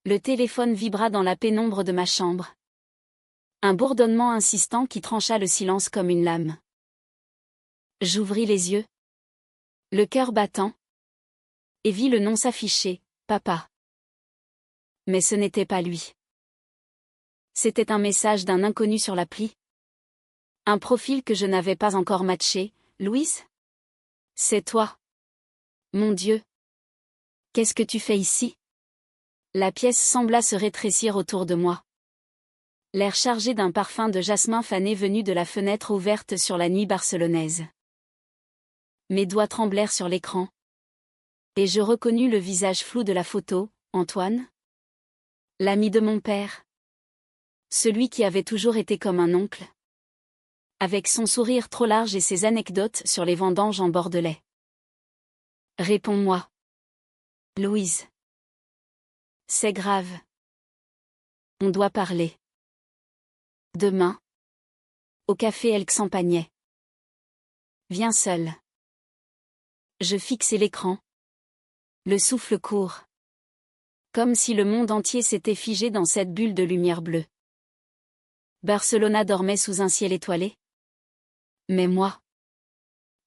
Le téléphone vibra dans la pénombre de ma chambre. Un bourdonnement insistant qui trancha le silence comme une lame. J'ouvris les yeux, le cœur battant, et vis le nom s'afficher, Papa. Mais ce n'était pas lui. C'était un message d'un inconnu sur l'appli. Un profil que je n'avais pas encore matché. Louise? C'est toi. Mon Dieu. Qu'est-ce que tu fais ici? La pièce sembla se rétrécir autour de moi. L'air chargé d'un parfum de jasmin fané venu de la fenêtre ouverte sur la nuit barcelonaise. Mes doigts tremblèrent sur l'écran. Et je reconnus le visage flou de la photo, Antoine. L'ami de mon père. Celui qui avait toujours été comme un oncle. Avec son sourire trop large et ses anecdotes sur les vendanges en Bordelais. Réponds-moi. Louise. C'est grave. On doit parler. Demain. Au café El Xampagnet. Viens seul. Je fixai l'écran. Le souffle court. Comme si le monde entier s'était figé dans cette bulle de lumière bleue. Barcelona dormait sous un ciel étoilé. Mais moi.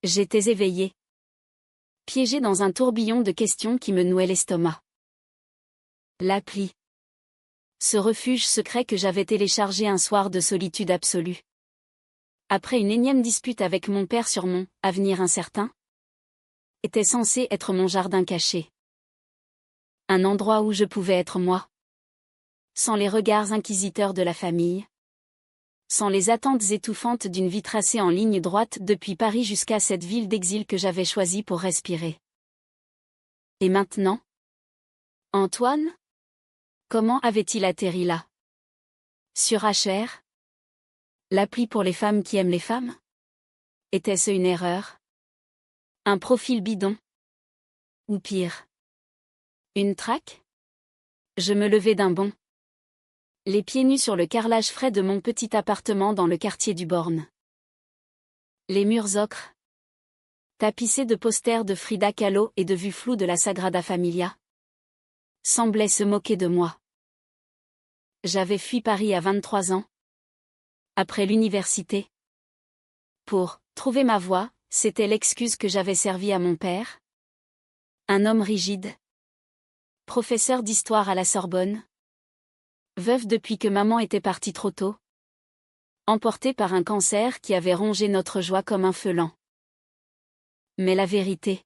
J'étais éveillé. Piégé dans un tourbillon de questions qui me nouait l'estomac. L'appli. Ce refuge secret que j'avais téléchargé un soir de solitude absolue. Après une énième dispute avec mon père sur mon « avenir incertain », était censé être mon jardin caché. Un endroit où je pouvais être moi. Sans les regards inquisiteurs de la famille. Sans les attentes étouffantes d'une vie tracée en ligne droite depuis Paris jusqu'à cette ville d'exil que j'avais choisie pour respirer. Et maintenant? Antoine? Comment avait-il atterri là? Sur HR? L'appli pour les femmes qui aiment les femmes? Était-ce une erreur? Un profil bidon? Ou pire? Une traque? Je me levai d'un bond. Les pieds nus sur le carrelage frais de mon petit appartement dans le quartier du Born. Les murs ocre. Tapissés de posters de Frida Kahlo et de vues floues de la Sagrada Familia. Semblaient se moquer de moi. J'avais fui Paris à 23 ans. Après l'université. Pour trouver ma voie, c'était l'excuse que j'avais servie à mon père. Un homme rigide. Professeur d'histoire à la Sorbonne. Veuve depuis que maman était partie trop tôt. Emporté par un cancer qui avait rongé notre joie comme un feu lent. Mais la vérité,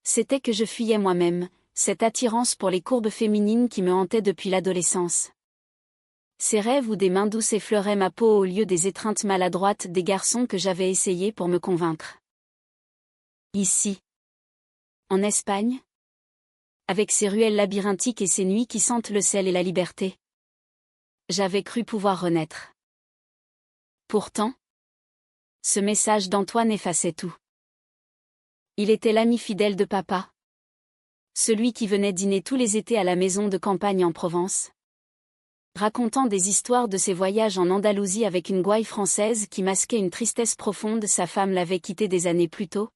c'était que je fuyais moi-même, cette attirance pour les courbes féminines qui me hantait depuis l'adolescence. Ces rêves où des mains douces effleuraient ma peau au lieu des étreintes maladroites des garçons que j'avais essayé pour me convaincre. Ici. En Espagne. Avec ses ruelles labyrinthiques et ses nuits qui sentent le sel et la liberté. J'avais cru pouvoir renaître. Pourtant, ce message d'Antoine effaçait tout. Il était l'ami fidèle de papa. Celui qui venait dîner tous les étés à la maison de campagne en Provence. Racontant des histoires de ses voyages en Andalousie avec une gouaille française qui masquait une tristesse profonde, sa femme l'avait quitté des années plus tôt.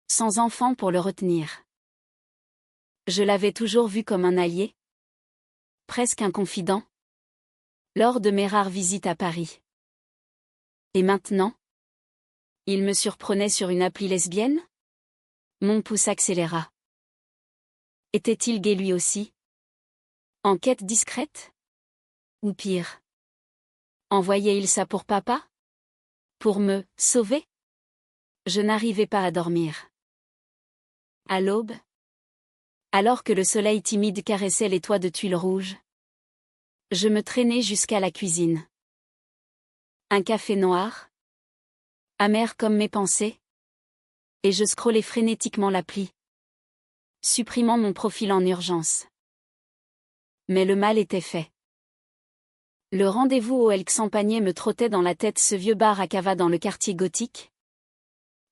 Sans enfant pour le retenir. Je l'avais toujours vu comme un allié. Presque un confident. Lors de mes rares visites à Paris. Et maintenant? Il me surprenait sur une appli lesbienne? Mon pouce accéléra. Était-il gay lui aussi? En quête discrète? Ou pire? Envoyait-il ça pour papa? Pour me sauver? Je n'arrivais pas à dormir. À l'aube? Alors que le soleil timide caressait les toits de tuiles rouges. Je me traînais jusqu'à la cuisine. Un café noir? Amer comme mes pensées? Et je scrollais frénétiquement l'appli. Supprimant mon profil en urgence. Mais le mal était fait. Le rendez-vous au El Xampagnet me trottait dans la tête, ce vieux bar à cava dans le quartier gothique.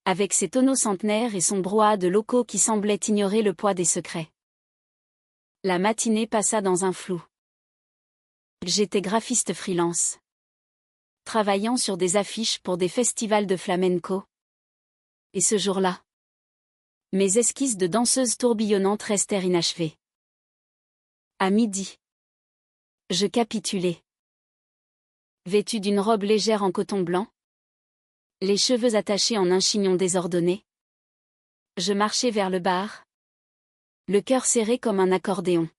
Avec ses tonneaux centenaires et son brouhaha de locaux qui semblaient ignorer le poids des secrets. La matinée passa dans un flou. J'étais graphiste freelance. Travaillant sur des affiches pour des festivals de flamenco. Et ce jour-là, mes esquisses de danseuse tourbillonnante restèrent inachevées. À midi. Je capitulai. Vêtue d'une robe légère en coton blanc, les cheveux attachés en un chignon désordonné, je marchai vers le bar, le cœur serré comme un accordéon.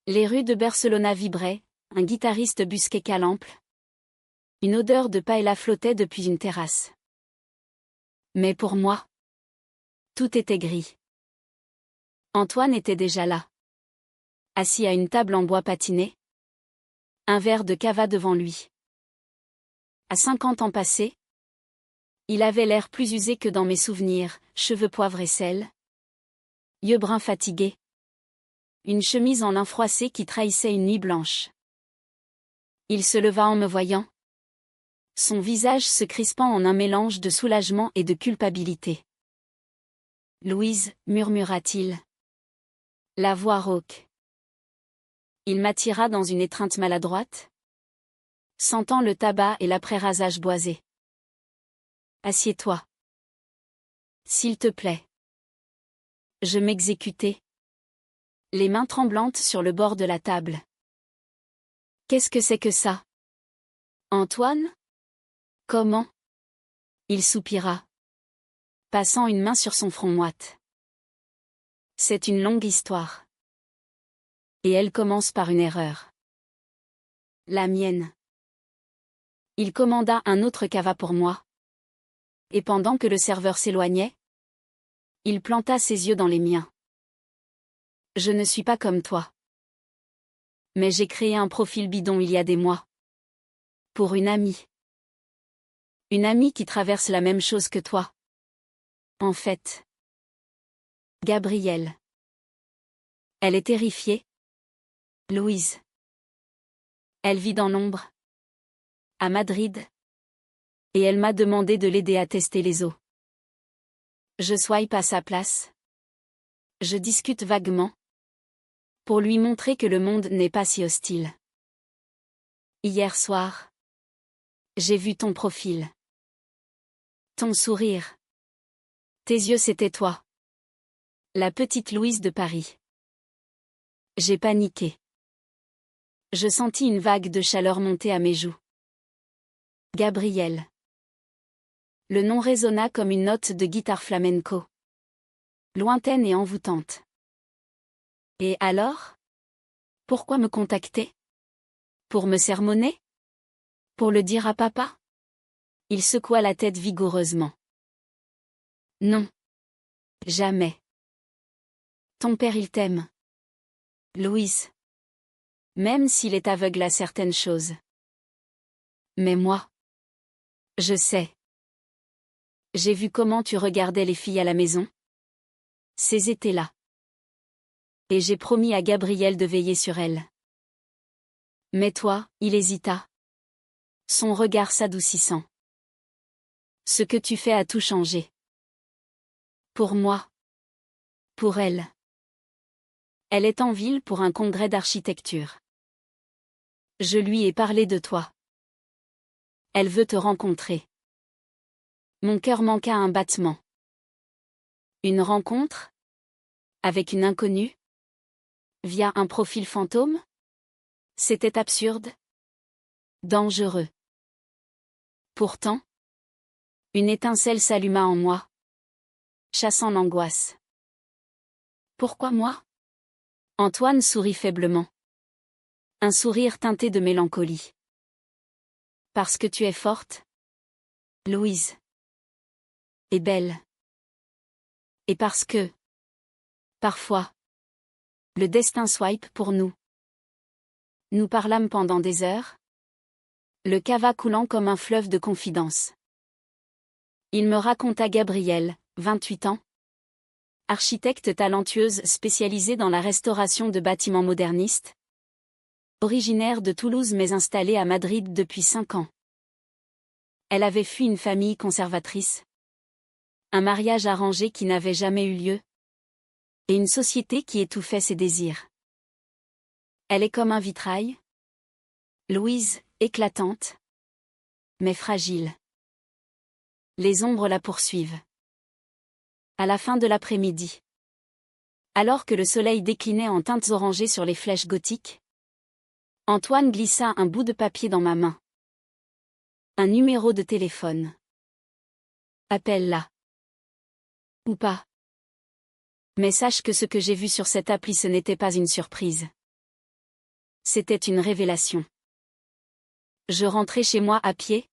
Les rues de Barcelona vibraient, un guitariste busquait calample. Une odeur de paella flottait depuis une terrasse. Mais pour moi, tout était gris. Antoine était déjà là. Assis à une table en bois patiné. Un verre de cava devant lui. À 50 ans passés, il avait l'air plus usé que dans mes souvenirs, cheveux poivre et sel. Yeux bruns fatigués. Une chemise en lin froissé qui trahissait une nuit blanche. Il se leva en me voyant. Son visage se crispant en un mélange de soulagement et de culpabilité. « Louise, murmura-t-il. » La voix rauque. Il m'attira dans une étreinte maladroite, sentant le tabac et l'après-rasage boisé. « Assieds-toi. S'il te plaît. » Je m'exécutai, les mains tremblantes sur le bord de la table. « Qu'est-ce que c'est que ça? Antoine? Comment? » Il soupira, passant une main sur son front moite. « C'est une longue histoire. Et elle commence par une erreur. La mienne. » Il commanda un autre cava pour moi. Et pendant que le serveur s'éloignait, il planta ses yeux dans les miens. « Je ne suis pas comme toi. Mais j'ai créé un profil bidon il y a des mois. Pour une amie. Une amie qui traverse la même chose que toi. En fait. Gabrielle. Elle est terrifiée. Louise. Elle vit dans l'ombre. À Madrid. Et elle m'a demandé de l'aider à tester les eaux. Je swipe à sa place. Je discute vaguement. Pour lui montrer que le monde n'est pas si hostile. Hier soir. J'ai vu ton profil. Ton sourire. Tes yeux c'était toi. La petite Louise de Paris. J'ai paniqué. Je sentis une vague de chaleur monter à mes joues. Gabrielle. Le nom résonna comme une note de guitare flamenco. Lointaine et envoûtante. Et alors? Pourquoi me contacter? Pour me sermonner? Pour le dire à papa? Il secoua la tête vigoureusement. Non. Jamais. Ton père il t'aime. Louise. Même s'il est aveugle à certaines choses. Mais moi. Je sais. J'ai vu comment tu regardais les filles à la maison. Ces étés-là. Et j'ai promis à Gabrielle de veiller sur elle. Mais toi, il hésita. Son regard s'adoucissant. Ce que tu fais a tout changé. Pour moi. Pour elle. Elle est en ville pour un congrès d'architecture. Je lui ai parlé de toi. Elle veut te rencontrer. Mon cœur manqua un battement. Une rencontre? Avec une inconnue? Via un profil fantôme? C'était absurde. Dangereux. Pourtant, une étincelle s'alluma en moi, chassant l'angoisse. Pourquoi moi? Antoine sourit faiblement. Un sourire teinté de mélancolie. Parce que tu es forte, Louise. Et belle. Et parce que, parfois, le destin swipe pour nous. Nous parlâmes pendant des heures, le cava coulant comme un fleuve de confidences. Il me raconta Gabrielle, 28 ans, architecte talentueuse spécialisée dans la restauration de bâtiments modernistes, originaire de Toulouse mais installée à Madrid depuis 5 ans. Elle avait fui une famille conservatrice, un mariage arrangé qui n'avait jamais eu lieu, et une société qui étouffait ses désirs. Elle est comme un vitrail. Louise, éclatante, mais fragile. Les ombres la poursuivent. À la fin de l'après-midi. Alors que le soleil déclinait en teintes orangées sur les flèches gothiques, Antoine glissa un bout de papier dans ma main. Un numéro de téléphone. Appelle-la. Ou pas. Mais sache que ce que j'ai vu sur cette appli, ce n'était pas une surprise. C'était une révélation. Je rentrais chez moi à pied,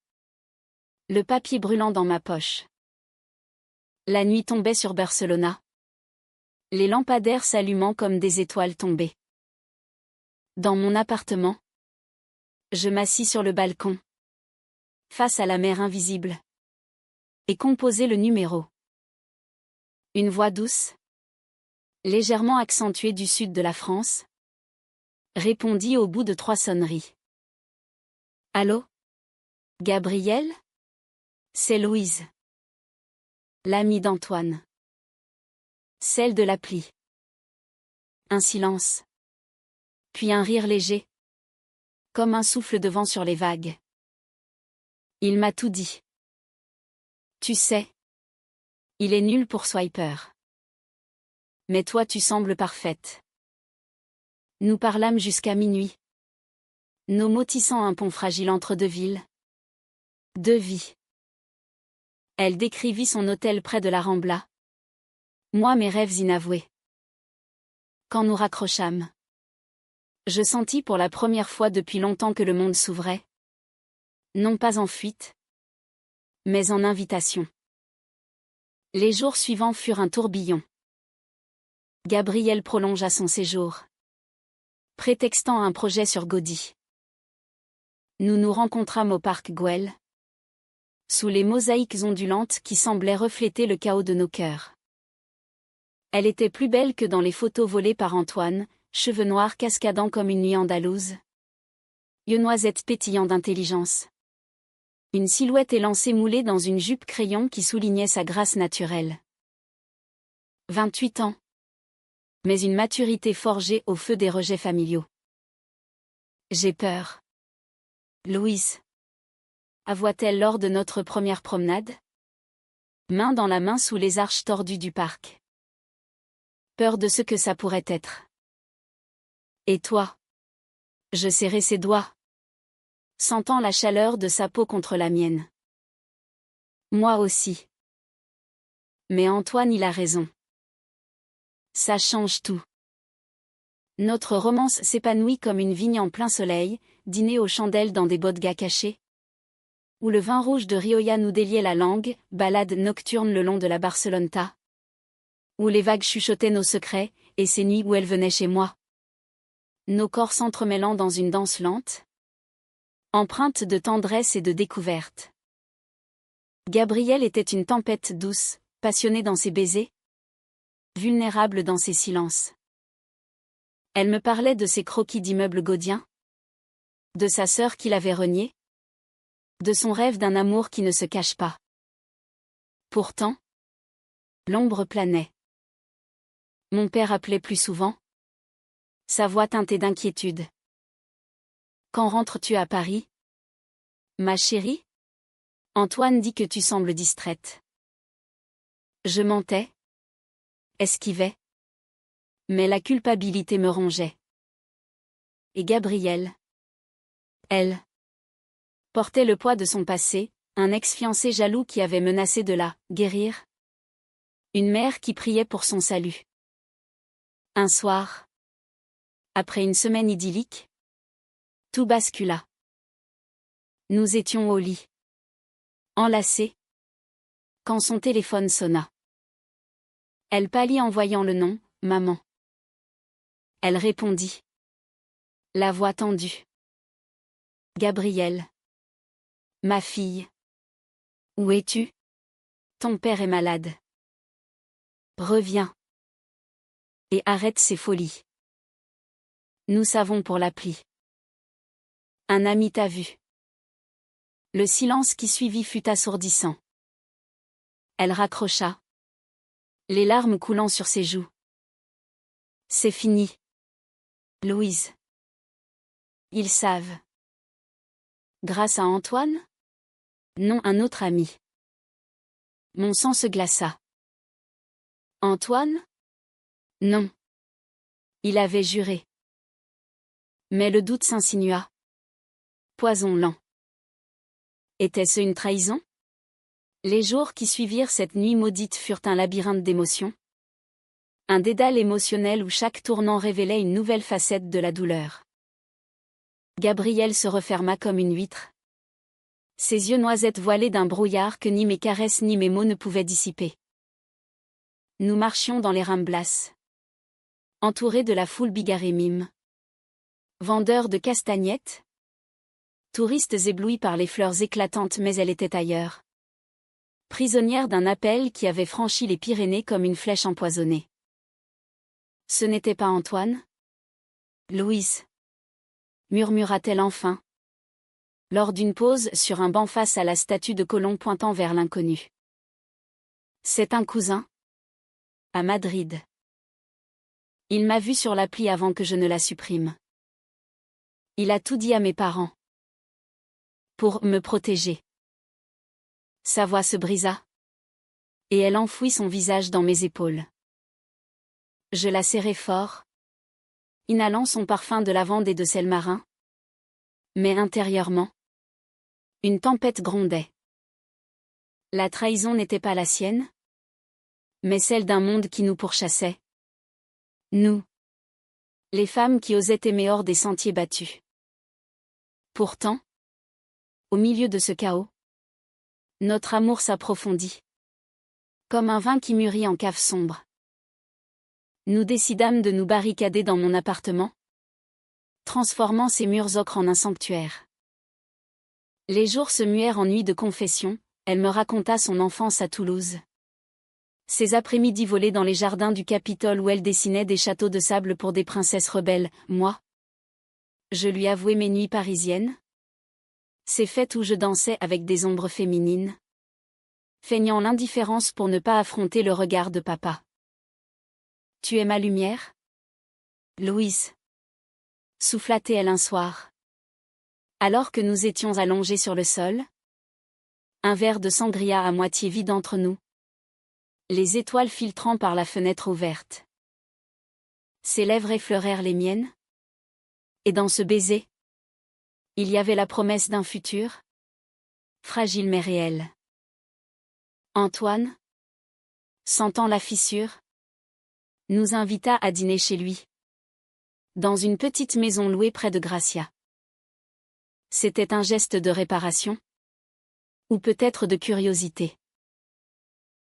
le papier brûlant dans ma poche. La nuit tombait sur Barcelona. Les lampadaires s'allumant comme des étoiles tombées. Dans mon appartement, je m'assis sur le balcon, face à la mer invisible, et composai le numéro. Une voix douce, légèrement accentuée du sud de la France, répondit au bout de 3 sonneries. Allô? Gabriel? C'est Louise. L'amie d'Antoine. Celle de l'appli. Un silence. Puis un rire léger. Comme un souffle de vent sur les vagues. Il m'a tout dit. Tu sais. Il est nul pour Swiper. Mais toi tu sembles parfaite. Nous parlâmes jusqu'à minuit. Nos mots tissant un pont fragile entre 2 villes. 2 vies. Elle décrivit son hôtel près de la Rambla. Moi mes rêves inavoués. Quand nous raccrochâmes, je sentis pour la première fois depuis longtemps que le monde s'ouvrait. Non pas en fuite, mais en invitation. Les jours suivants furent un tourbillon. Gabriel prolongea son séjour, prétextant un projet sur Gaudi. Nous nous rencontrâmes au parc Güell, sous les mosaïques ondulantes qui semblaient refléter le chaos de nos cœurs. Elle était plus belle que dans les photos volées par Antoine, cheveux noirs cascadant comme une nuit andalouse. Yeux noisettes pétillant d'intelligence. Une silhouette élancée moulée dans une jupe crayon qui soulignait sa grâce naturelle. 28 ans. Mais une maturité forgée au feu des rejets familiaux. J'ai peur. Louise. Avoua-t-elle lors de notre première promenade? Main dans la main sous les arches tordues du parc. Peur de ce que ça pourrait être. Et toi? Je serrai ses doigts, sentant la chaleur de sa peau contre la mienne. Moi aussi. Mais Antoine, il a raison. Ça change tout. Notre romance s'épanouit comme une vigne en plein soleil, dîner aux chandelles dans des bodegas cachés. Où le vin rouge de Rioja nous déliait la langue, balade nocturne le long de la Barceloneta. Où les vagues chuchotaient nos secrets, et ces nuits où elle venait chez moi. Nos corps s'entremêlant dans une danse lente, empreinte de tendresse et de découverte. Gabrielle était une tempête douce, passionnée dans ses baisers, vulnérable dans ses silences. Elle me parlait de ses croquis d'immeubles gaudiens, de sa sœur qui l'avait reniée, de son rêve d'un amour qui ne se cache pas. Pourtant, l'ombre planait. Mon père appelait plus souvent, sa voix teintée d'inquiétude. Quand rentres-tu à Paris? Ma chérie? Antoine dit que tu sembles distraite. Je mentais, esquivais. Mais la culpabilité me rongeait. Et Gabrielle? Elle portait le poids de son passé, un ex-fiancé jaloux qui avait menacé de la guérir. Une mère qui priait pour son salut. Un soir, après une semaine idyllique, tout bascula. Nous étions au lit, enlacés, quand son téléphone sonna. Elle pâlit en voyant le nom, maman. Elle répondit. La voix tendue. Gabrielle. Ma fille. Où es-tu? Ton père est malade. Reviens. Et arrête ces folies. Nous savons pour l'appli. Un ami t'a vu. Le silence qui suivit fut assourdissant. Elle raccrocha. Les larmes coulant sur ses joues. C'est fini. Louise. Ils savent. Grâce à Antoine? Non, un autre ami. Mon sang se glaça. Antoine? Non. Il avait juré. Mais le doute s'insinua. Poison lent. Était-ce une trahison? Les jours qui suivirent cette nuit maudite furent un labyrinthe d'émotions. Un dédale émotionnel où chaque tournant révélait une nouvelle facette de la douleur. Gabriel se referma comme une huître. Ses yeux noisettes voilés d'un brouillard que ni mes caresses ni mes mots ne pouvaient dissiper. Nous marchions dans les Ramblas. Entourés de la foule bigarrée mime. Vendeurs de castagnettes. Touristes éblouis par les fleurs éclatantes, mais elle était ailleurs. Prisonnière d'un appel qui avait franchi les Pyrénées comme une flèche empoisonnée. Ce n'était pas Antoine? Louise, murmura-t-elle enfin, lors d'une pause sur un banc face à la statue de Colomb pointant vers l'inconnu. C'est un cousin? À Madrid. Il m'a vu sur l'appli avant que je ne la supprime. Il a tout dit à mes parents. Pour me protéger. Sa voix se brisa. Et elle enfouit son visage dans mes épaules. Je la serrai fort, inhalant son parfum de lavande et de sel marin. Mais intérieurement, une tempête grondait. La trahison n'était pas la sienne, mais celle d'un monde qui nous pourchassait. Nous, les femmes qui osaient aimer hors des sentiers battus. Pourtant, au milieu de ce chaos, notre amour s'approfondit. Comme un vin qui mûrit en cave sombre. Nous décidâmes de nous barricader dans mon appartement, transformant ses murs ocre en un sanctuaire. Les jours se muèrent en nuits de confession, elle me raconta son enfance à Toulouse. Ses après-midi volés dans les jardins du Capitole où elle dessinait des châteaux de sable pour des princesses rebelles, moi. Je lui avouai mes nuits parisiennes. Ces fêtes où je dansais avec des ombres féminines. Feignant l'indifférence pour ne pas affronter le regard de papa. Tu es ma lumière? Louise. Souffla-t-elle un soir. Alors que nous étions allongés sur le sol. Un verre de sangria à moitié vide entre nous. Les étoiles filtrant par la fenêtre ouverte. Ses lèvres effleurèrent les miennes. Et dans ce baiser, il y avait la promesse d'un futur. Fragile mais réel. Antoine, sentant la fissure, nous invita à dîner chez lui. Dans une petite maison louée près de Gracia. C'était un geste de réparation. Ou peut-être de curiosité.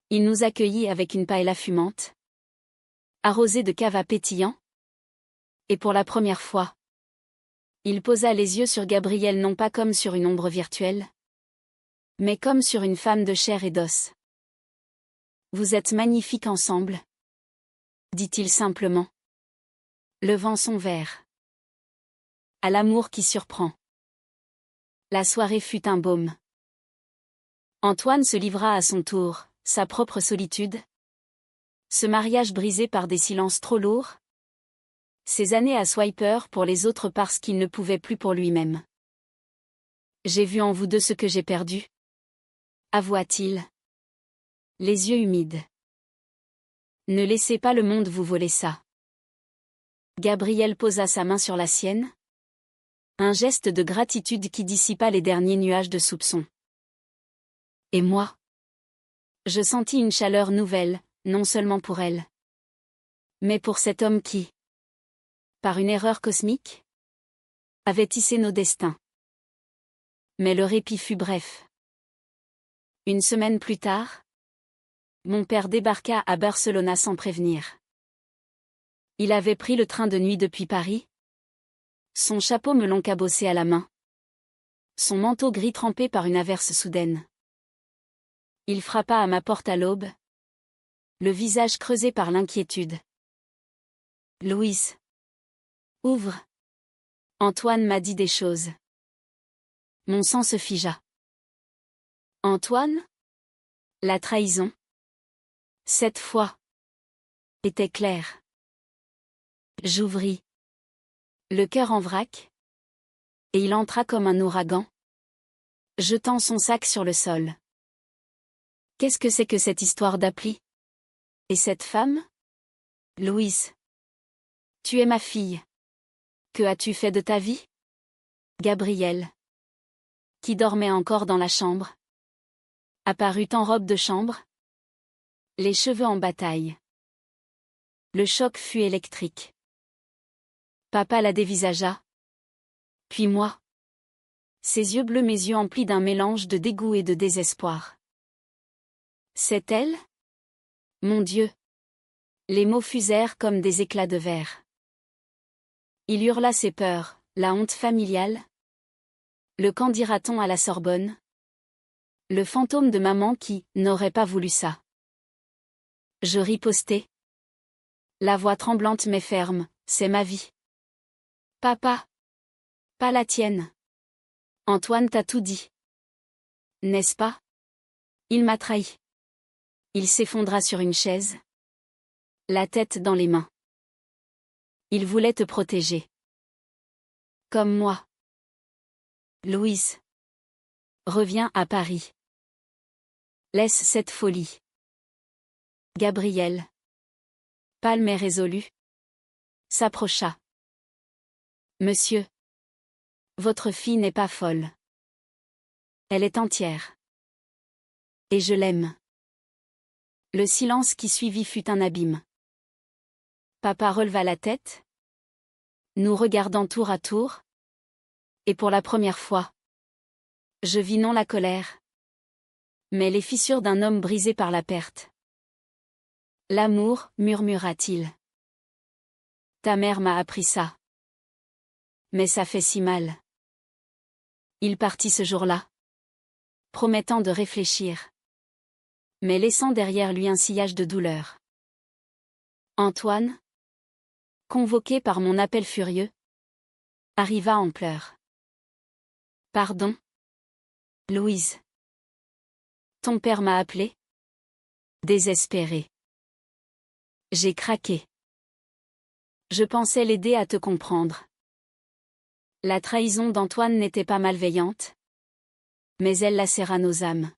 Il nous accueillit avec une paella fumante. Arrosée de cava pétillant. Et pour la première fois, il posa les yeux sur Gabriel non pas comme sur une ombre virtuelle, mais comme sur une femme de chair et d'os. Vous êtes magnifiques ensemble, dit-il simplement, levant son verre. À l'amour qui surprend. La soirée fut un baume. Antoine se livra à son tour, sa propre solitude. Ce mariage brisé par des silences trop lourds. Ces années à swiper pour les autres parce qu'il ne pouvait plus pour lui-même. J'ai vu en vous deux ce que j'ai perdu. Avoua-t-il. Les yeux humides. Ne laissez pas le monde vous voler ça. Gabriel posa sa main sur la sienne. Un geste de gratitude qui dissipa les derniers nuages de soupçon. Et moi? Je sentis une chaleur nouvelle, non seulement pour elle, mais pour cet homme qui, par une erreur cosmique, avait tissé nos destins. Mais le répit fut bref. Une semaine plus tard, mon père débarqua à Barcelona sans prévenir. Il avait pris le train de nuit depuis Paris. Son chapeau melon cabossé à la main. Son manteau gris trempé par une averse soudaine. Il frappa à ma porte à l'aube. Le visage creusé par l'inquiétude. Louise. Ouvre. Antoine m'a dit des choses. Mon sang se figea. Antoine? La trahison. Cette fois. Était claire. J'ouvris. Le cœur en vrac. Et il entra comme un ouragan. Jetant son sac sur le sol. Qu'est-ce que c'est que cette histoire d'appli? Et cette femme? Louise. Tu es ma fille. Que as-tu fait de ta vie? Gabrielle, qui dormait encore dans la chambre, apparut en robe de chambre, les cheveux en bataille. Le choc fut électrique. Papa la dévisagea. Puis moi. Ses yeux bleus, mes yeux emplis d'un mélange de dégoût et de désespoir. C'est elle? Mon Dieu! Les mots fusèrent comme des éclats de verre. Il hurla ses peurs, la honte familiale. Le qu'en dira-t-on à la Sorbonne? Le fantôme de maman qui n'aurait pas voulu ça. Je ripostai. La voix tremblante mais ferme, c'est ma vie. Papa. Pas la tienne. Antoine t'a tout dit. N'est-ce pas? Il m'a trahi. Il s'effondra sur une chaise. La tête dans les mains. Il voulait te protéger. Comme moi. Louise. Reviens à Paris. Laisse cette folie. Gabrielle. Pâle mais résolu. S'approcha. Monsieur. Votre fille n'est pas folle. Elle est entière. Et je l'aime. Le silence qui suivit fut un abîme. Papa releva la tête, nous regardant tour à tour. Et pour la première fois, je vis non la colère, mais les fissures d'un homme brisé par la perte. L'amour, murmura-t-il. Ta mère m'a appris ça. Mais ça fait si mal. Il partit ce jour-là, promettant de réfléchir, mais laissant derrière lui un sillage de douleur. Antoine, convoqué par mon appel furieux, arriva en pleurs. Pardon? Louise. Ton père m'a appelé? Désespéré. J'ai craqué. Je pensais l'aider à te comprendre. La trahison d'Antoine n'était pas malveillante, mais elle lacéra nos âmes.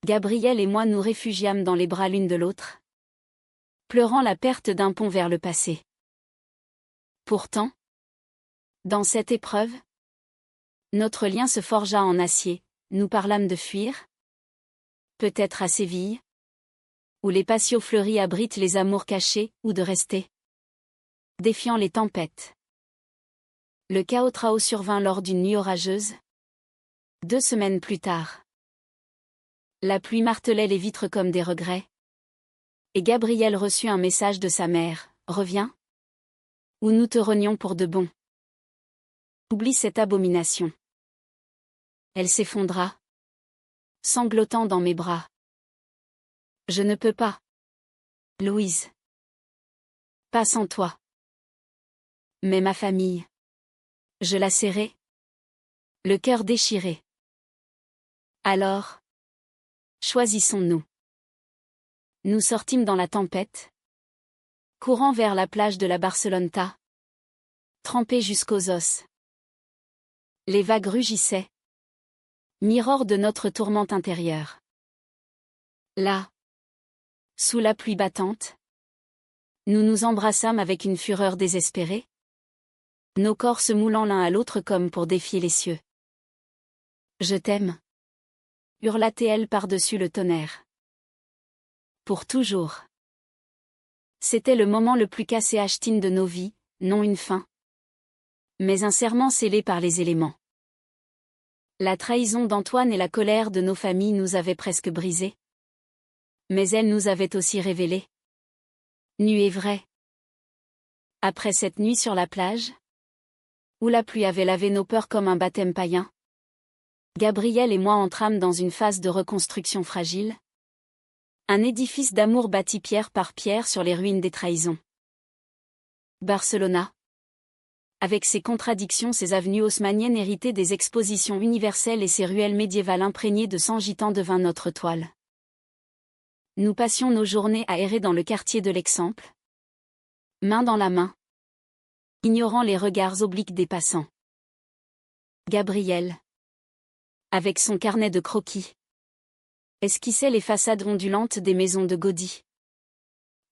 Gabrielle et moi nous réfugiâmes dans les bras l'une de l'autre, pleurant la perte d'un pont vers le passé. Pourtant, dans cette épreuve, notre lien se forgea en acier, nous parlâmes de fuir, peut-être à Séville, où les patios fleuris abritent les amours cachés, ou de rester, défiant les tempêtes. Le chaos trao survint lors d'une nuit orageuse. 2 semaines plus tard. La pluie martelait les vitres comme des regrets. Et Gabrielle reçut un message de sa mère, « Reviens, ou nous te renions pour de bon. » Oublie cette abomination. Elle s'effondra, sanglotant dans mes bras. Je ne peux pas. Louise. Pas sans toi. Mais ma famille. Je la serrai. Le cœur déchiré. Alors, choisissons-nous. Nous sortîmes dans la tempête, courant vers la plage de la Barceloneta, trempés jusqu'aux os. Les vagues rugissaient, miroir de notre tourmente intérieure. Là, sous la pluie battante, nous nous embrassâmes avec une fureur désespérée, nos corps se moulant l'un à l'autre comme pour défier les cieux. Je t'aime, hurla-t-elle par-dessus le tonnerre. Pour toujours. C'était le moment le plus cassé achetine de nos vies, non une fin, mais un serment scellé par les éléments. La trahison d'Antoine et la colère de nos familles nous avaient presque brisés. Mais elles nous avaient aussi révélé. Nu et vrai. Après cette nuit sur la plage, où la pluie avait lavé nos peurs comme un baptême païen, Gabrielle et moi entrâmes dans une phase de reconstruction fragile. Un édifice d'amour bâti pierre par pierre sur les ruines des trahisons. Barcelona. Avec ses contradictions, ses avenues haussmanniennes héritées des expositions universelles et ses ruelles médiévales imprégnées de sang gitan devint notre toile. Nous passions nos journées à errer dans le quartier de l'Exemple, main dans la main, ignorant les regards obliques des passants. Gabrielle, avec son carnet de croquis, esquissait les façades ondulantes des maisons de Gaudi.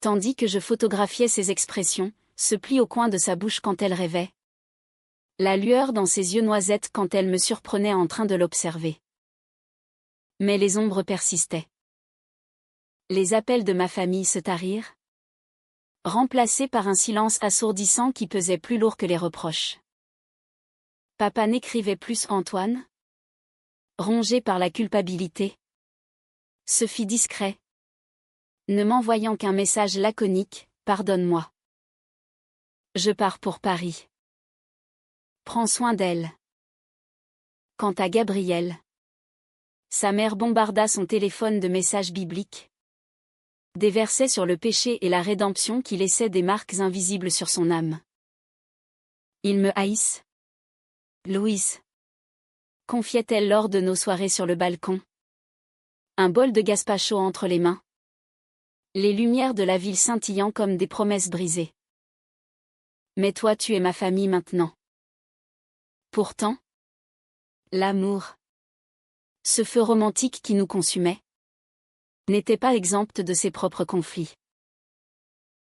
Tandis que je photographiais ses expressions, ce pli au coin de sa bouche quand elle rêvait. La lueur dans ses yeux noisettes quand elle me surprenait en train de l'observer. Mais les ombres persistaient. Les appels de ma famille se tarirent, remplacés par un silence assourdissant qui pesait plus lourd que les reproches. Papa n'écrivait plus Antoine. Rongé par la culpabilité, se fit discret, ne m'envoyant qu'un message laconique, « Pardonne-moi. Je pars pour Paris. Prends soin d'elle. » Quant à Gabrielle, sa mère bombarda son téléphone de messages bibliques, des versets sur le péché et la rédemption qui laissaient des marques invisibles sur son âme. Ils me haïssent. Louise, confiait-elle lors de nos soirées sur le balcon. Un bol de gazpacho entre les mains. Les lumières de la ville scintillant comme des promesses brisées. Mais toi tu es ma famille maintenant. Pourtant, l'amour, ce feu romantique qui nous consumait, n'était pas exempt de ses propres conflits.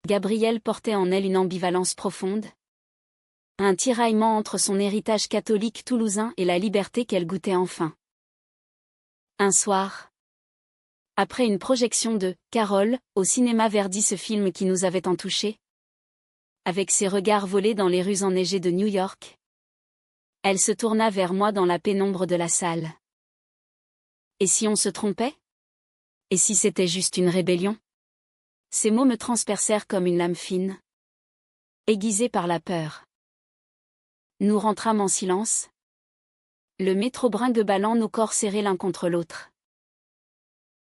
Gabrielle portait en elle une ambivalence profonde, un tiraillement entre son héritage catholique toulousain et la liberté qu'elle goûtait enfin. Un soir, après une projection de « Carole » au cinéma Verdi, ce film qui nous avait tant touchés, avec ses regards volés dans les rues enneigées de New York, elle se tourna vers moi dans la pénombre de la salle. Et si on se trompait? Et si c'était juste une rébellion? Ces mots me transpercèrent comme une lame fine, aiguisée par la peur. Nous rentrâmes en silence, le métro brinque-ballant, nos corps serrés l'un contre l'autre.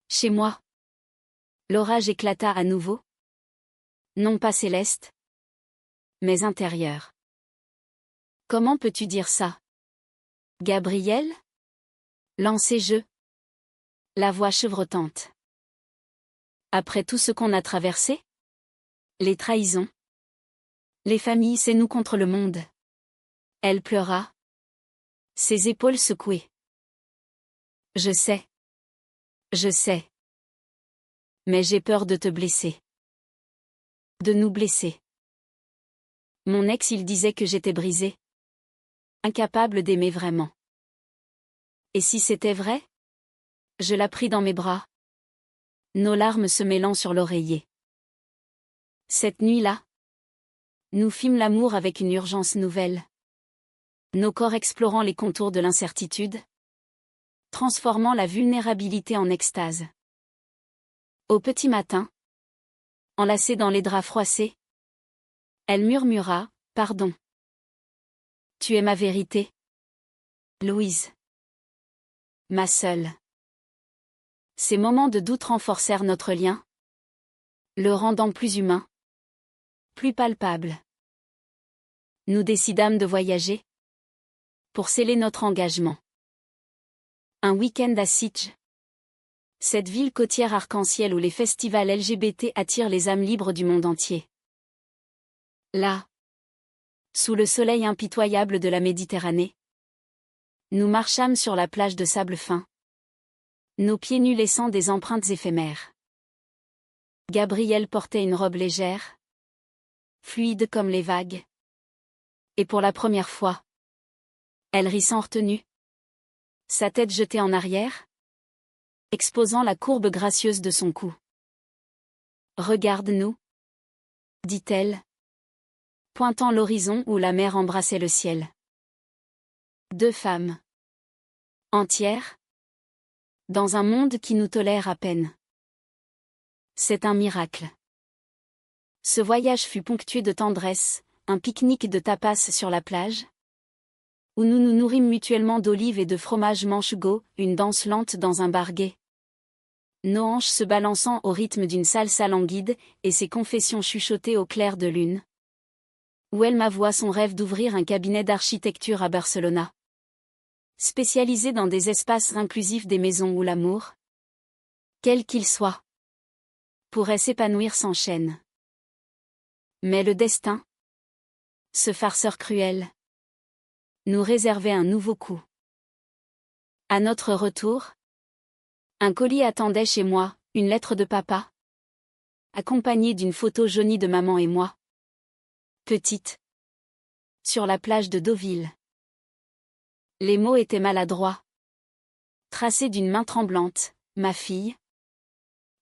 Chez moi, l'orage éclata à nouveau. Non pas céleste, mais intérieur. Comment peux-tu dire ça? Gabrielle? Lancai-je, la voix chevrotante. Après tout ce qu'on a traversé? Les trahisons. Les familles, c'est nous contre le monde. Elle pleura, ses épaules secouées. Je sais. Je sais. Mais j'ai peur de te blesser. De nous blesser. Mon ex, il disait que j'étais brisée. Incapable d'aimer vraiment. Et si c'était vrai? Je la pris dans mes bras. Nos larmes se mêlant sur l'oreiller. Cette nuit-là, nous fîmes l'amour avec une urgence nouvelle. Nos corps explorant les contours de l'incertitude, transformant la vulnérabilité en extase. Au petit matin, enlacée dans les draps froissés, elle murmura, « Pardon. Tu es ma vérité. Louise. Ma seule. » Ces moments de doute renforcèrent notre lien, le rendant plus humain, plus palpable. Nous décidâmes de voyager pour sceller notre engagement. Un week-end à Sitges. Cette ville côtière arc-en-ciel où les festivals LGBT attirent les âmes libres du monde entier. Là, sous le soleil impitoyable de la Méditerranée, nous marchâmes sur la plage de sable fin, nos pieds nus laissant des empreintes éphémères. Gabrielle portait une robe légère, fluide comme les vagues. Et pour la première fois, elle rit sans retenue, sa tête jetée en arrière, exposant la courbe gracieuse de son cou. « Regarde-nous, » dit-elle, pointant l'horizon où la mer embrassait le ciel. Deux femmes. Entières. Dans un monde qui nous tolère à peine. C'est un miracle. Ce voyage fut ponctué de tendresse, un pique-nique de tapas sur la plage, où nous nous nourrîmes mutuellement d'olives et de fromage manchego, une danse lente dans un bar gai. Nos hanches se balançant au rythme d'une salsa languide, et ses confessions chuchotées au clair de lune. Où elle m'avoua son rêve d'ouvrir un cabinet d'architecture à Barcelona. Spécialisé dans des espaces inclusifs, des maisons où l'amour, quel qu'il soit, pourrait s'épanouir sans chaîne. Mais le destin, ce farceur cruel, nous réservait un nouveau coup. À notre retour, un colis attendait chez moi, une lettre de papa, accompagnée d'une photo jaunie de maman et moi. Petite. Sur la plage de Deauville. Les mots étaient maladroits. Tracés d'une main tremblante, ma fille.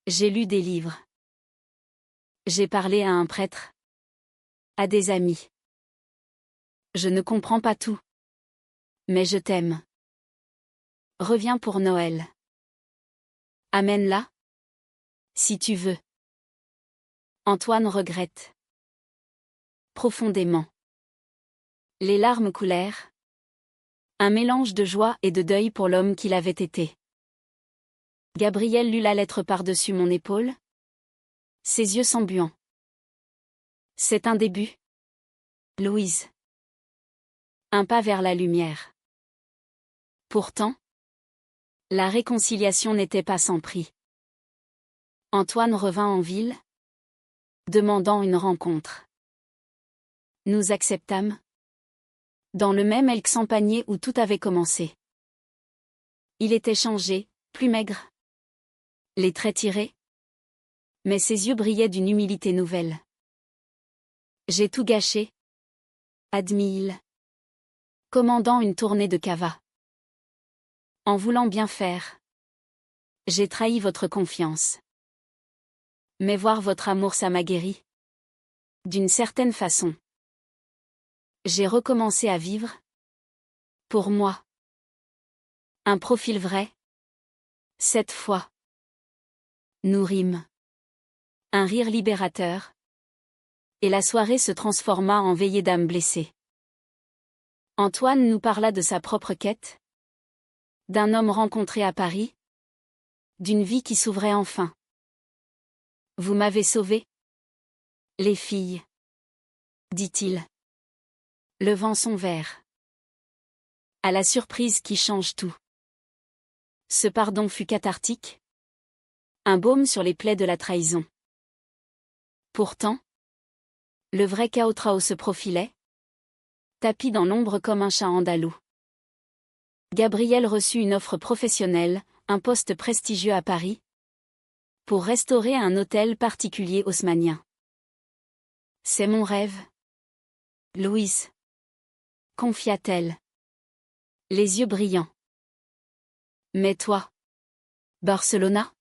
J'ai lu des livres. J'ai parlé à un prêtre. À des amis. Je ne comprends pas tout. Mais je t'aime. Reviens pour Noël. Amène-la. Si tu veux. Antoine regrette. Profondément. Les larmes coulèrent. Un mélange de joie et de deuil pour l'homme qu'il avait été. Gabriel lut la lettre par-dessus mon épaule. Ses yeux s'embuant. C'est un début. Louise. Un pas vers la lumière. Pourtant, la réconciliation n'était pas sans prix. Antoine revint en ville, demandant une rencontre. Nous acceptâmes. Dans le même Aix-en-Pamiers où tout avait commencé. Il était changé, plus maigre. Les traits tirés. Mais ses yeux brillaient d'une humilité nouvelle. J'ai tout gâché. Admit-il. Commandant une tournée de cava. En voulant bien faire. J'ai trahi votre confiance. Mais voir votre amour ça m'a guéri. D'une certaine façon. J'ai recommencé à vivre. Pour moi. Un profil vrai. Cette fois. Nous rîmes. Un rire libérateur. Et la soirée se transforma en veillée d'âme blessée. Antoine nous parla de sa propre quête. D'un homme rencontré à Paris. D'une vie qui s'ouvrait enfin. Vous m'avez sauvé. Les filles. Dit-il. Levant son verre. À la surprise qui change tout. Ce pardon fut cathartique. Un baume sur les plaies de la trahison. Pourtant, le vrai Cao se profilait. Tapi dans l'ombre comme un chat andalou. Gabriel reçut une offre professionnelle, un poste prestigieux à Paris. Pour restaurer un hôtel particulier haussmannien. C'est mon rêve. Louise. Confia-t-elle. Les yeux brillants. Mais toi. Barcelona?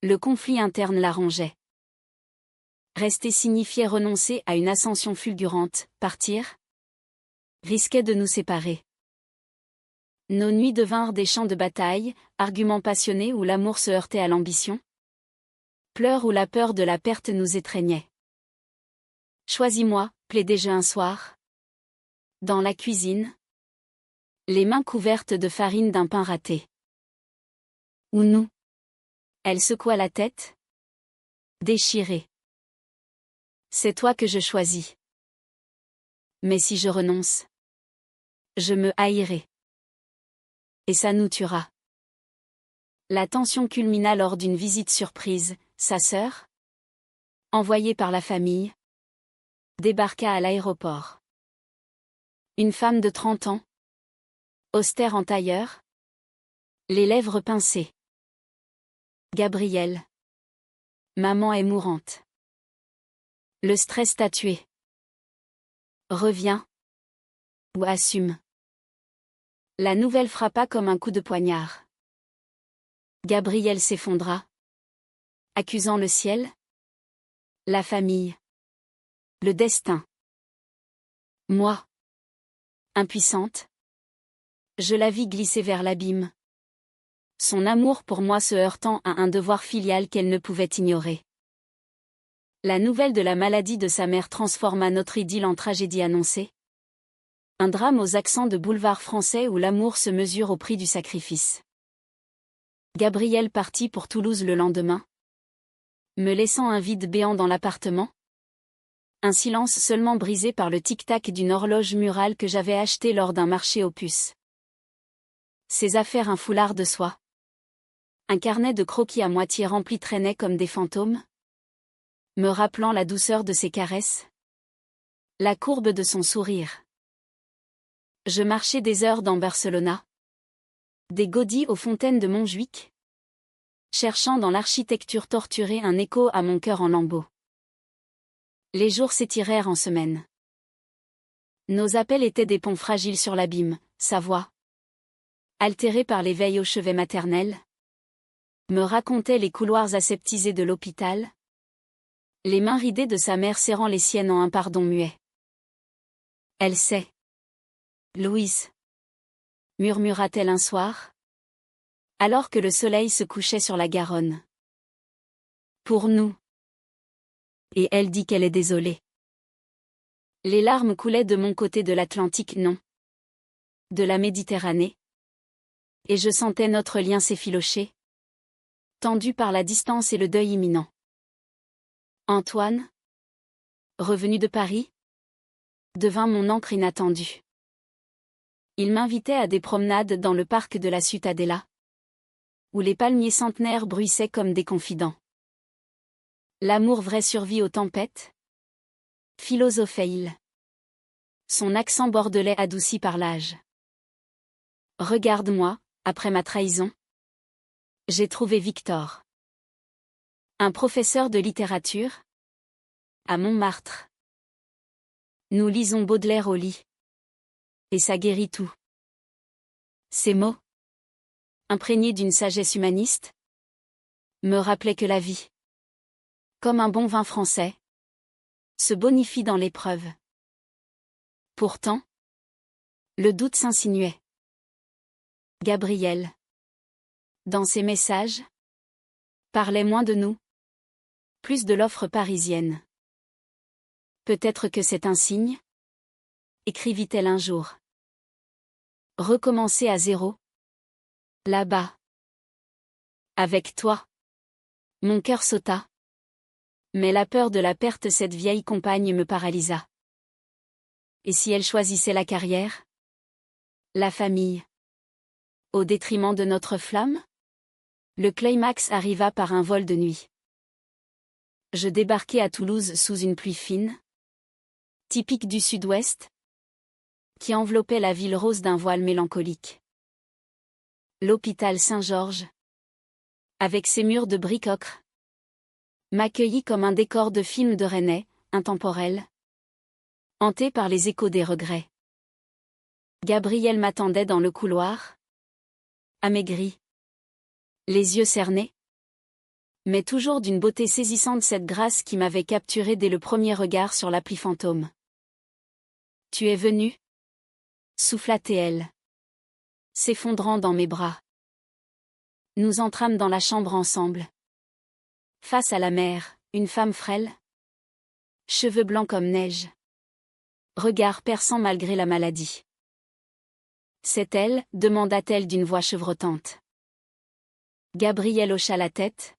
Le conflit interne l'arrangeait. Rester signifiait renoncer à une ascension fulgurante, partir risquait de nous séparer. Nos nuits devinrent des champs de bataille, arguments passionnés où l'amour se heurtait à l'ambition. Pleurs où la peur de la perte nous étreignait. Choisis-moi, plaidai-je un soir. Dans la cuisine. Les mains couvertes de farine d'un pain raté. Ou nous? Elle secoua la tête. Déchirée. C'est toi que je choisis. Mais si je renonce, je me haïrai. Et ça nous tuera. La tension culmina lors d'une visite surprise. Sa sœur, envoyée par la famille, débarqua à l'aéroport. Une femme de 30 ans, austère en tailleur, les lèvres pincées. Gabrielle. Maman est mourante. Le stress t'a tué. Reviens. Ou assume. La nouvelle frappa comme un coup de poignard. Gabrielle s'effondra. Accusant le ciel. La famille. Le destin. Moi. Impuissante. Je la vis glisser vers l'abîme. Son amour pour moi se heurtant à un devoir filial qu'elle ne pouvait ignorer. La nouvelle de la maladie de sa mère transforma notre idylle en tragédie annoncée. Un drame aux accents de boulevard français où l'amour se mesure au prix du sacrifice. Gabriel partit pour Toulouse le lendemain. Me laissant un vide béant dans l'appartement. Un silence seulement brisé par le tic-tac d'une horloge murale que j'avais achetée lors d'un marché aux puces. Ses affaires, un foulard de soie. Un carnet de croquis à moitié rempli traînait comme des fantômes. Me rappelant la douceur de ses caresses. La courbe de son sourire. Je marchais des heures dans Barcelona. Des godilles aux fontaines de Montjuïc. cherchant dans l'architecture torturée un écho à mon cœur en lambeaux. Les jours s'étirèrent en semaines. Nos appels étaient des ponts fragiles sur l'abîme, sa voix, altérée par l'éveil au chevet maternel, me racontait les couloirs aseptisés de l'hôpital, les mains ridées de sa mère serrant les siennes en un pardon muet. Elle sait. Louise, murmura-t-elle un soir, alors que le soleil se couchait sur la Garonne. Pour nous. Et elle dit qu'elle est désolée. Les larmes coulaient de mon côté de l'Atlantique, non. De la Méditerranée. Et je sentais notre lien s'effilocher, tendu par la distance et le deuil imminent. Antoine, revenu de Paris, devint mon ancre inattendue. Il m'invitait à des promenades dans le parc de la Ciutadella, où les palmiers centenaires bruissaient comme des confidents. L'amour vrai survit aux tempêtes, philosophait-il. Son accent bordelais adouci par l'âge. Regarde-moi, après ma trahison. J'ai trouvé Victor. Un professeur de littérature. À Montmartre. Nous lisons Baudelaire au lit. Et ça guérit tout. Ces mots, imprégnés d'une sagesse humaniste, me rappelaient que la vie, comme un bon vin français, se bonifie dans l'épreuve. Pourtant, le doute s'insinuait. Gabriel, dans ses messages, parlait moins de nous, plus de l'offre parisienne. Peut-être que c'est un signe, écrivit-elle un jour. Recommencer à zéro. Là-bas. Avec toi. Mon cœur sauta. Mais la peur de la perte de cette vieille compagne me paralysa. Et si elle choisissait la carrière? La famille. Au détriment de notre flamme? Le climax arriva par un vol de nuit. Je débarquai à Toulouse sous une pluie fine, typique du sud-ouest, qui enveloppait la ville rose d'un voile mélancolique. L'hôpital Saint-Georges, avec ses murs de briques ocre, m'accueillit comme un décor de film de René, intemporel, hanté par les échos des regrets. Gabriel m'attendait dans le couloir, amaigri, les yeux cernés, mais toujours d'une beauté saisissante, cette grâce qui m'avait capturé dès le premier regard sur l'appli fantôme. Tu es venu? Souffla-t-elle, s'effondrant dans mes bras. Nous entrâmes dans la chambre ensemble. Face à la mer, une femme frêle, cheveux blancs comme neige, regard perçant malgré la maladie. C'est elle, demanda-t-elle d'une voix chevrotante. Gabriel hocha la tête,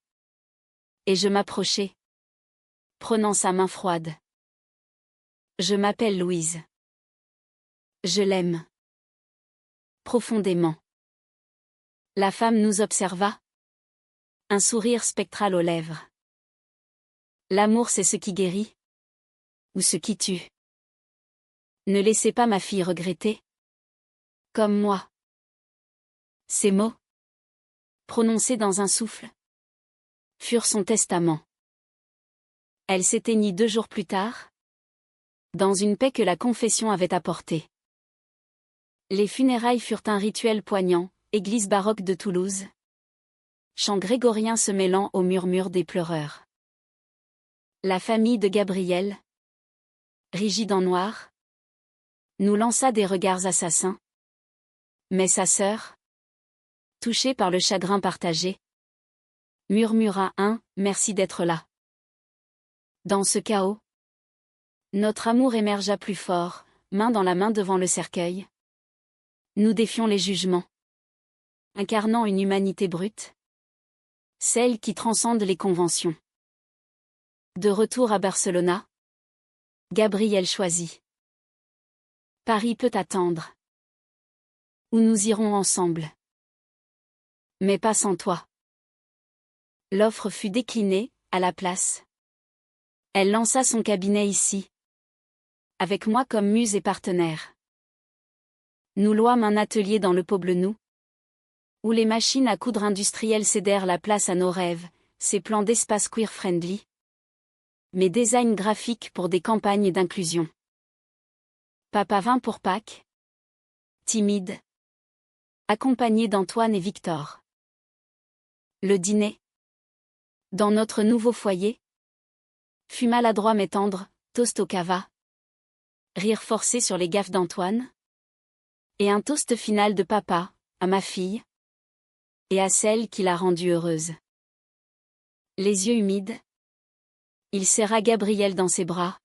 et je m'approchai, prenant sa main froide. Je m'appelle Louise. Je l'aime. Profondément. La femme nous observa, un sourire spectral aux lèvres. L'amour, c'est ce qui guérit, ou ce qui tue. Ne laissez pas ma fille regretter. Comme moi. Ces mots, prononcés dans un souffle, furent son testament. Elle s'éteignit 2 jours plus tard, dans une paix que la confession avait apportée. Les funérailles furent un rituel poignant, église baroque de Toulouse. Chant grégorien se mêlant au murmure des pleureurs. La famille de Gabriel, rigide en noir, nous lança des regards assassins. Mais sa sœur, touchée par le chagrin partagé, murmura un « merci d'être là ». Dans ce chaos, notre amour émergea plus fort, main dans la main devant le cercueil. Nous défions les jugements, incarnant une humanité brute, celle qui transcende les conventions. De retour à Barcelona, Gabriel choisit. Paris peut attendre. Ou nous irons ensemble. Mais pas sans toi. L'offre fut déclinée, à la place. Elle lança son cabinet ici. Avec moi comme muse et partenaire. Nous louâmes un atelier dans le Poblenou. Où les machines à coudre industrielles cédèrent la place à nos rêves, ces plans d'espace queer-friendly. Mes designs graphiques pour des campagnes d'inclusion. Papa vint pour Pâques. Timide. Accompagné d'Antoine et Victor. Le dîner. Dans notre nouveau foyer. Fut maladroit mais tendre, toast au cava. Rire forcé sur les gaffes d'Antoine. Et un toast final de papa, à ma fille. Et à celle qui l'a rendue heureuse. Les yeux humides. Il serra Gabriel dans ses bras.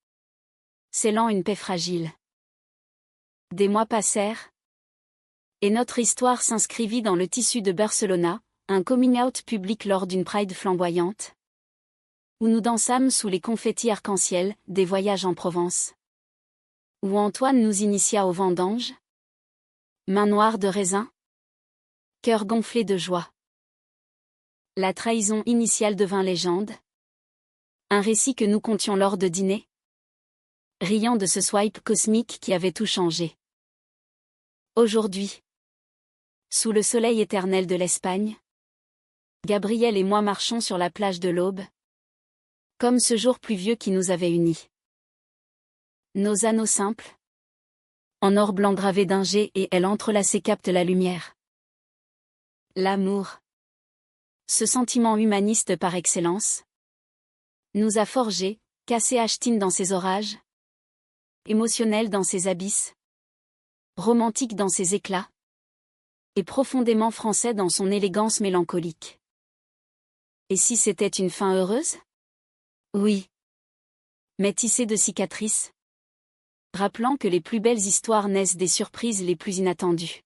Scellant une paix fragile. Des mois passèrent. Et notre histoire s'inscrivit dans le tissu de Barcelona, un coming-out public lors d'une Pride flamboyante. Où nous dansâmes sous les confettis arc-en-ciel, des voyages en Provence. Où Antoine nous initia aux vendanges. Main noire de raisin. Cœur gonflé de joie. La trahison initiale devint légende. Un récit que nous contions lors de dîner. Riant de ce swipe cosmique qui avait tout changé. Aujourd'hui. Sous le soleil éternel de l'Espagne. Gabriel et moi marchons sur la plage de l'Aube. Comme ce jour pluvieux qui nous avait unis. Nos anneaux simples. En or blanc gravé d'un G et L entrelacés captent la lumière. L'amour. Ce sentiment humaniste par excellence. Nous a forgés, cassé Ashtine dans ses orages. Émotionnel dans ses abysses. Romantique dans ses éclats. Et profondément français dans son élégance mélancolique. Et si c'était une fin heureuse? Oui. Mais tissée de cicatrices. Rappelant que les plus belles histoires naissent des surprises les plus inattendues.